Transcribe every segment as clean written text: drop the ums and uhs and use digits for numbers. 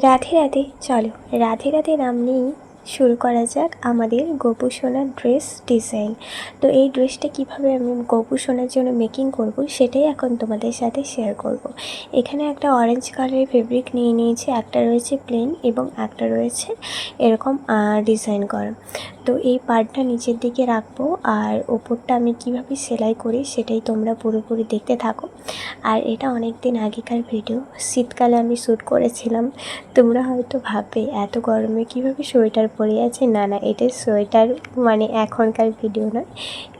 রাধে রাধে। চলো রাধে রাধে নাম নিয়েই শুরু করা যাক আমাদের গোপু সোনার ড্রেস ডিজাইন। তো এই ড্রেসটা কিভাবে আমি গোপু সোনার জন্য মেকিং করব সেটাই এখন তোমাদের সাথে শেয়ার করব। এখানে একটা অরেঞ্জ কালারের ফেব্রিক নিয়ে নিয়েছি, একটা রয়েছে প্লেন এবং একটা রয়েছে এরকম ডিজাইন করা। তো এই পার্টটা নিচের দিকে রাখবো আর ওপরটা আমি কিভাবে সেলাই করি সেটাই তোমরা পুরোপুরি দেখতে থাকো। আর এটা অনেক দিন আগেকার ভিডিও, শীতকালে আমি শ্যুট করেছিলাম। তোমরা হয়তো ভাববে এত গরমে কীভাবে সোয়েটার পরে আছে। না, এটা সোয়েটার মানে এখনকার ভিডিও নয়,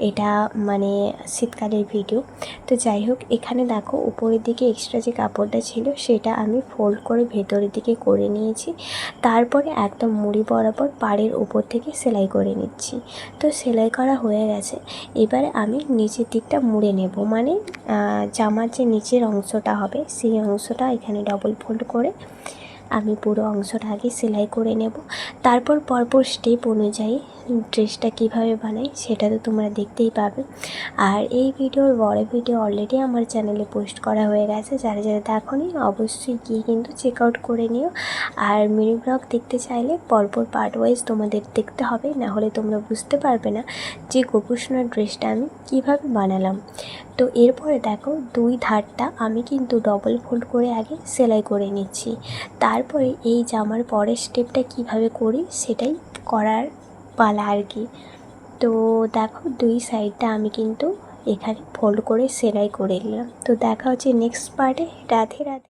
এটা মানে শীতকালের ভিডিও। তো যাই হোক, এখানে দেখো উপরের দিকে এক্সট্রা যে কাপড়টা ছিল সেটা আমি ফোল্ড করে ভেতরের দিকে করে নিয়েছি। তারপরে একদম মুড়ি বরাবর পাড়ের উপর থেকে সেলাই করে নিচ্ছি। তো সেলাই করা হয়ে গেছে, এবারে আমি নিচের দিকটা মুড়ে নেব, মানে জামার যে নিচের অংশটা হবে সেই অংশটা এখানে ডবল ফোল্ড করে আমি পুরো অংশটা আগে সেলাই করে নেব। তারপর পরপর স্টেপ অনুযায়ী ড্রেসটা কিভাবে বানাই সেটা তো তোমরা দেখতেই পাবে। আর এই ভিডিওর বড় ভিডিও অলরেডি আমার চ্যানেলে পোস্ট করা হয়ে গেছে, যারা যারা দেখোনি অবশ্যই গিয়ে কিন্তু চেক আউট করে নিও। আর মিনি ব্লগ দেখতে চাইলে পরপর পার্ট ওয়াইজ তোমাদের দেখতে হবে, না হলে তোমরা বুঝতে পারবে না যে গোপু সোনার ড্রেসটা আমি কিভাবে বানালাম। তো এরপরে দেখো দুই ধারটা আমি কিন্তু ডবল ফোল্ড করে আগে সেলাই করে নিচ্ছি। তারপরে এই জামার পরের স্টেপটা কিভাবে করি সেটাই করার পালা আর কি। তো দেখো দুই সাইডটা আমি কিন্তু এখানে ফোল্ড করে সেলাই করে নিলাম। তো দেখা হচ্ছে নেক্সট পার্টে। রাধে রাধে।